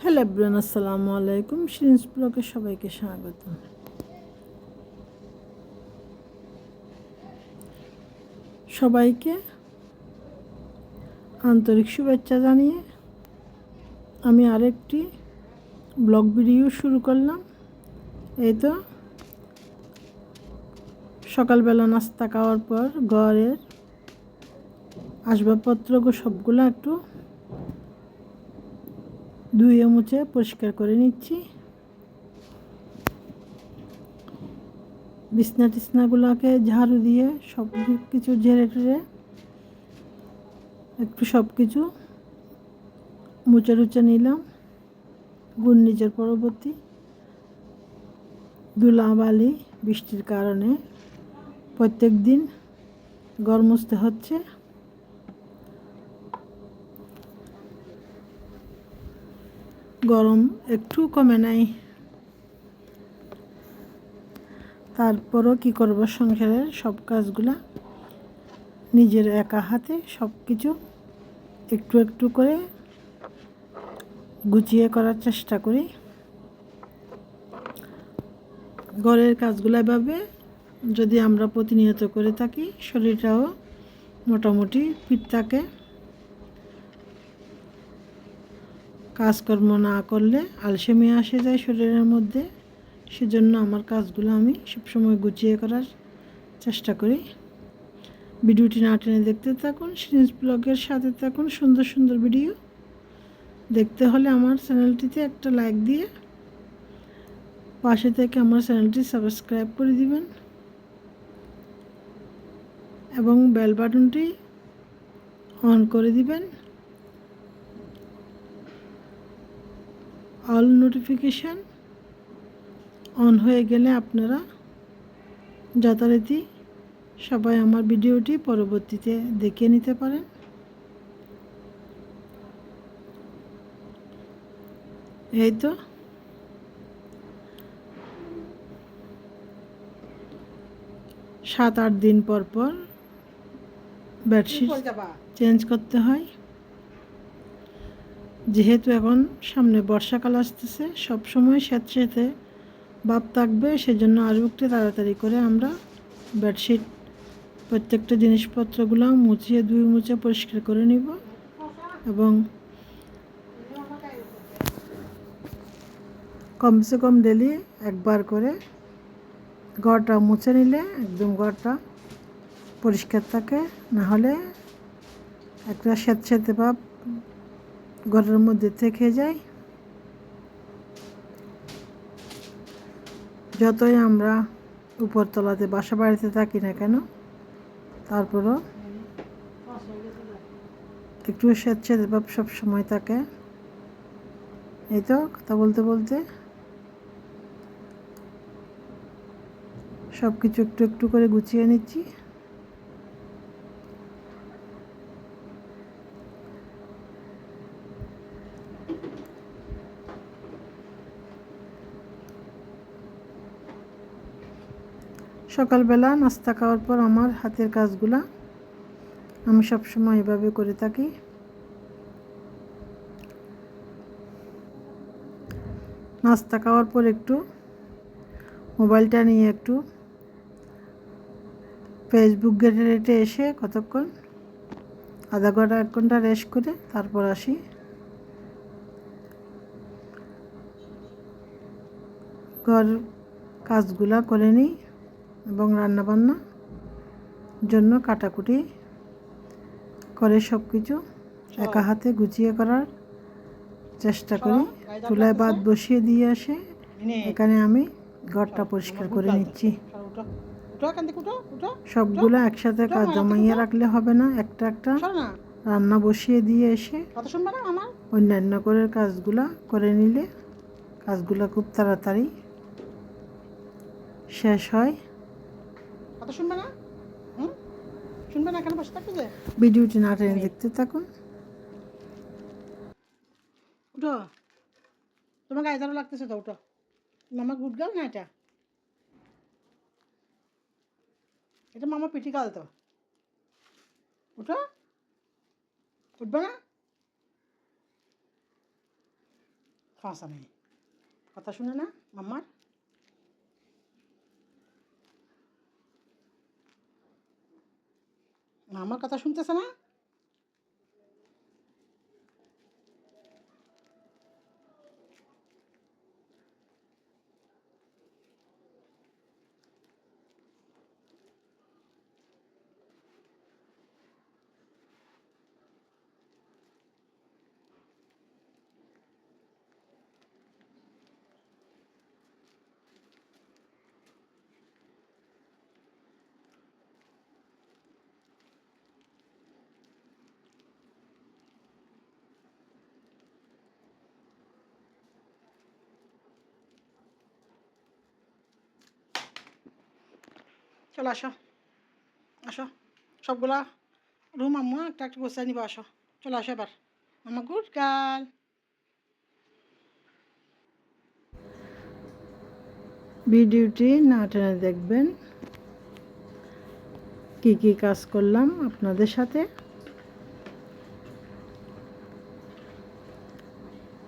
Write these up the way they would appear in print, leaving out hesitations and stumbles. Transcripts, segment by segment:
Hello everyone, আসসালামু আলাইকুম। শিরিনস ব্লগে সবাইকে স্বাগত। সবাইকে আন্তরিক শুভেচ্ছা জানিয়ে আমি আরেকটি ব্লগ ভিডিও শুরু করলাম। এই তো সকালবেলা নাস্তা খাওয়ার পর ঘরের আসবাবপত্র সবগুলো একটু ধুয়ে মুছে পরিষ্কার করে নিচ্ছি। বিছনা টিছনাগুলোকে ঝাড়ু দিয়ে সব কিছু ঝেড়ে টুড়ে একটু সব কিছু মুছে টুচে নিলাম। ঘূর্ণিঝড় পরবর্তী ধুলাবালি বৃষ্টির কারণে প্রত্যেক দিন ঘর মুছতে হচ্ছে। গরম একটু কমে নাই, তারপরও কি করব, সংসারের সব কাজগুলা নিজের একা হাতে সব কিছু একটু একটু করে গুছিয়ে করার চেষ্টা করি। ঘরের কাজগুলো এভাবে যদি আমরা প্রতিনিয়ত করে থাকি, শরীরটাও মোটামুটি ফিট থাকে। কাজকর্ম না করলে আলসেমি আসে যায় শরীরের মধ্যে। সেজন্য আমার কাজগুলো আমি সবসময় গুছিয়ে করার চেষ্টা করি। ভিডিওটি না টেনে দেখতে থাকুন, শিরিনস ব্লগের সাথে থাকুন। সুন্দর সুন্দর ভিডিও দেখতে হলে আমার চ্যানেলটিতে একটা লাইক দিয়ে পাশে থেকে আমার চ্যানেলটি সাবস্ক্রাইব করে দিবেন এবং বেল বাটনটি অন করে দিবেন। অল নোটিফিকেশান অন হয়ে গেলে আপনারা যথারীতি সবাই আমার ভিডিওটি পরবর্তীতে দেখে নিতে পারেন। এই তো 7-8 দিন পর পর বেডশিট চেঞ্জ করতে হয়। যেহেতু এখন সামনে বর্ষাকাল আসতেছে, সবসময় স্যাঁতস্যাঁতে ভাব থাকবে, সেজন্য আরও একটু তাড়াতাড়ি করে আমরা বেডশিট প্রত্যেকটা জিনিসপত্রগুলো মুছিয়ে ধুয়ে মুছে পরিষ্কার করে নিব এবং কমসে কম ডেলি একবার করে ঘরটা মুছে নিলে একদম ঘরটা পরিষ্কার থাকে। নাহলে একটা স্যাঁতস্যাঁতে ভাব ঘরের মধ্যে থেকে যায়। যতই আমরা উপরতলাতে বাসা বাড়িতে থাকি না কেন, তারপরও একটু স্যাঁতস্যাঁতে ভাব সব সময় থাকে। এই তো কথা বলতে বলতে সব কিছু একটু একটু করে গুছিয়ে নিচ্ছি। সকালবেলা নাস্তা খাওয়ার পর আমার হাতের কাজগুলা আমি সবসময় এভাবে করে থাকি। নাস্তা খাওয়ার পর একটু মোবাইলটা নিয়ে একটু ফেসবুক ঘেটে ঘেটে এসে কতক্ষণ আধা ঘন্টা 1 ঘন্টা রেস্ট করে তারপর আসি। ঘর কাজগুলা করে নিই এবং রান্নাবান্না জন্য কাটাকুটি করে সব কিছু একা হাতে গুছিয়ে করার চেষ্টা করি। চুলায় ভাত বসিয়ে দিয়ে আসে এখানে আমি ঘরটা পরিষ্কার করে নিচ্ছি। সবগুলো একসাথে কাজ জমাইয়ে রাখলে হবে না, একটা একটা রান্না বসিয়ে দিয়ে এসে অন্যান্য করে কাজগুলা করে নিলে কাজগুলো খুব তাড়াতাড়ি শেষ হয়। ভিডিওটি না টেনে দেখতে থাকুন। উঠো, তোমার গায়ে জ্বালা লাগতেছে তো, উঠো। মামা গুড গার্ল না, এটা এটা মামা পিঠি গাল তো। উঠো, উঠবে না, ফাঁসা নেই, কথা শুনে না মাম্মার। মামার কথা শুনতেছে না। চলো আসো, আসো, সবগুলা রুম আম্মু একটা একটা গোছায় নিবো। আসো, চলো আসো এবার। মামা গুড গার্ল। ভিডিওটি না টেনে দেখবেন, কি কি কাজ করলাম আপনাদের সাথে।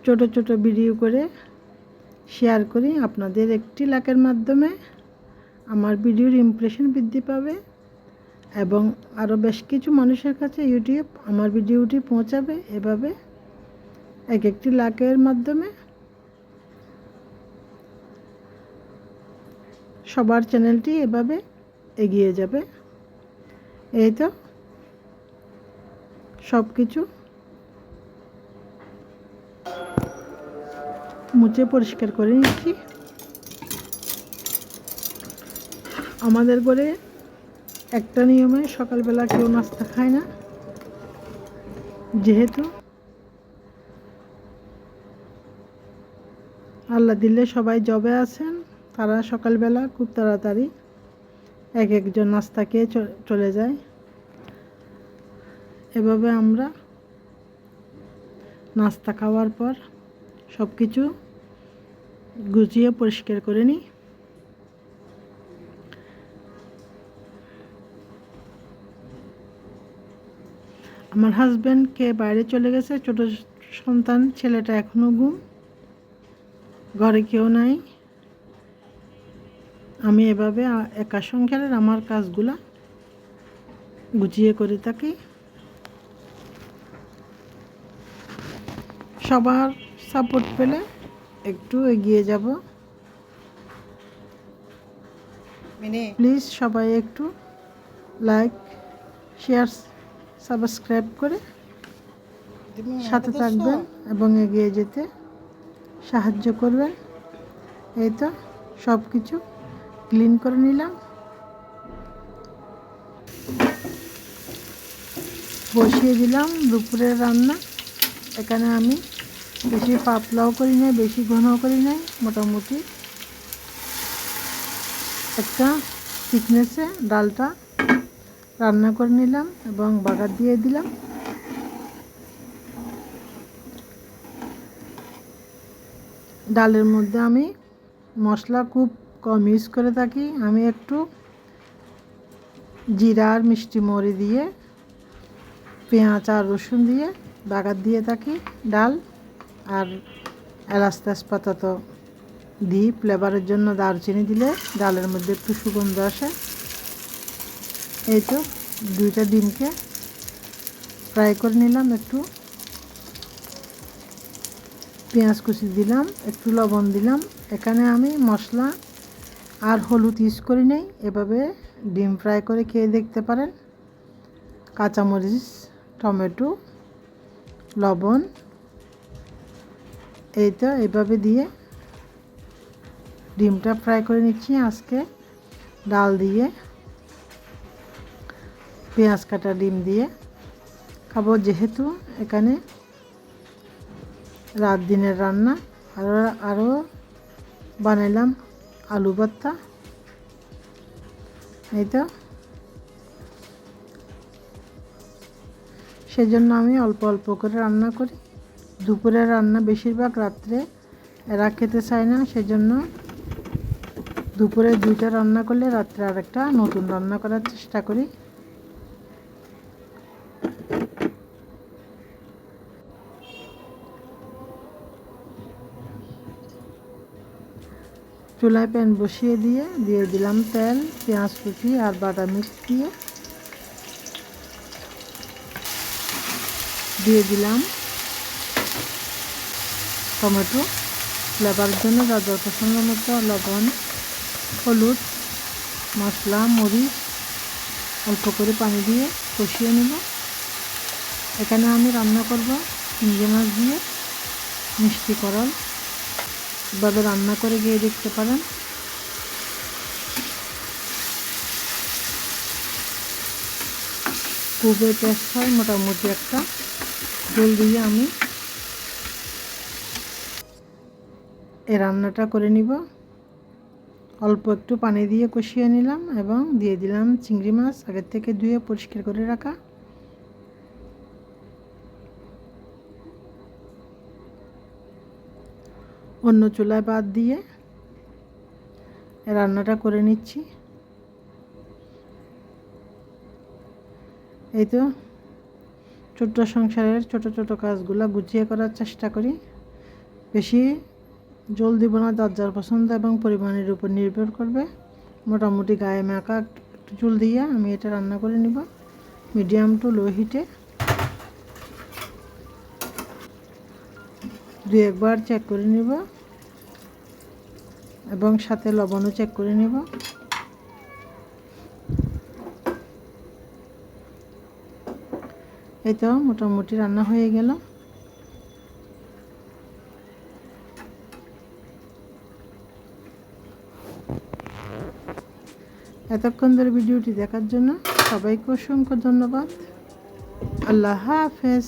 ছোট ছোট ভিডিও করে শেয়ার করি, আপনাদের একটি লাইকের মাধ্যমে আমার ভিডিওর ইমপ্রেশন বৃদ্ধি পাবে এবং আরও বেশ কিছু মানুষের কাছে ইউটিউব আমার ভিডিওটি পৌঁছাবে। এভাবে এক একটি লাইকের মাধ্যমে সবার চ্যানেলটি এভাবে এগিয়ে যাবে। এই তো সব কিছু মুছে পরিষ্কার করে নিচ্ছি। আমাদের ঘরে একটা নিয়মে সকালবেলা কেউ নাস্তা খায় না, যেহেতু আল্লাহ দিলে সবাই জবে আছেন, তারা সকালবেলা খুব তাড়াতাড়ি এক একজন নাস্তা খেয়ে চলে যায়। এভাবে আমরা নাস্তা খাওয়ার পর সব কিছু গুছিয়ে পরিষ্কার করে নিই। আমার হাজব্যান্ডকে বাইরে চলে গেছে, ছোট সন্তান ছেলেটা এখনও ঘুম, ঘরে কেউ নাই। আমি এভাবে একা সংসারের আমার কাজগুলা গুছিয়ে করে থাকি। সবার সাপোর্ট পেলে একটু এগিয়ে যাব। প্লিজ সবাই একটু লাইক, শেয়ার, সাবস্ক্রাইব করে সাথে থাকবেন এবং এগিয়ে যেতে সাহায্য করবেন। এই তো সব কিছু ক্লিন করে নিলাম, বসিয়ে দিলাম দুপুরের রান্না। এখানে আমি বেশি পাতলাও করি নাই, বেশি ঘনও করি নাই, মোটামুটি একটা থিকনেসে ডালটা রান্না করে নিলাম এবং বাগার দিয়ে দিলাম। ডালের মধ্যে আমি মশলা খুব কম ইউজ করে থাকি। আমি একটু জিরা আর মিষ্টি মরি দিয়ে, পেঁয়াজ আর রসুন দিয়ে বাগার দিয়ে থাকি ডাল। আর এলাচ তেজপাতা তো দিই ফ্লেভারের জন্য, দারচিনি দিলে ডালের মধ্যে একটু সুগন্ধ আসে। এই তো দুইটা ডিমকে ফ্রাই করে নিলাম, একটু পেঁয়াজ কুচি দিলাম, একটু লবণ দিলাম। এখানে আমি মশলা আর হলুদ ইউজ করি নাই, এভাবে ডিম ফ্রাই করে খেয়ে দেখতে পারেন। কাঁচামরিচ, টমেটো, লবণ, এই তো এভাবে দিয়ে ডিমটা ফ্রাই করে নিচ্ছি। আজকে ডাল দিয়ে, পেঁয়াজ কাটা ডিম দিয়ে খাবো, যেহেতু এখানে রাত দিনের রান্না। আরও বানাইলাম আলু ভর্তা। এই তো সেজন্য আমি অল্প অল্প করে রান্না করি। দুপুরের রান্না বেশিরভাগ রাত্রে এরা খেতে চায় না, সেজন্য দুপুরে দুইটা রান্না করলে রাত্রে আরেকটা নতুন রান্না করার চেষ্টা করি। চুলায় প্যান বসিয়ে দিয়ে দিলাম তেল, পেঁয়াজ কুচি আর বাটা মিক্স দিয়ে দিলাম টমেটো ফ্লেভারের জন্য যত পছন্দ মতো লবণ, হলুদ, মশলা, মরিচ অল্প করে পানি দিয়ে কষিয়ে নেব। এখানে আমি রান্না করব চিংড়ি মাছ দিয়ে মিষ্টি করল। এভাবে রান্না করে গিয়ে দেখতে পারেন। খুবই টেস্ট হয়। মোটামুটি একটা ঝোল দিয়ে আমি এই রান্নাটা করে নিব। অল্প একটু পানি দিয়ে কষিয়ে নিলাম এবং দিয়ে দিলাম চিংড়ি মাছ আগের থেকে ধুয়ে পরিষ্কার করে রাখা। অন্য চুলায় বাদ দিয়ে রান্নাটা করে নিচ্ছি। এই তো ছোট্ট সংসারের ছোট ছোট কাজগুলো গুছিয়ে করার চেষ্টা করি। বেশি জল দিব না, যার যার পছন্দ এবং পরিমাণের উপর নির্ভর করবে। মোটামুটি গায়ে মাখা একটু চুল দিয়ে আমি এটা রান্না করে নিব মিডিয়াম টু লো হিটে। দুই একবার চেক করে নিব এবং সাথে লবণও চেক করে নিব। এই তো মোটামুটি রান্না হয়ে গেল। এতক্ষণ ধরে ভিডিওটি দেখার জন্য সবাইকে অসংখ্য ধন্যবাদ। আল্লাহ হাফেজ।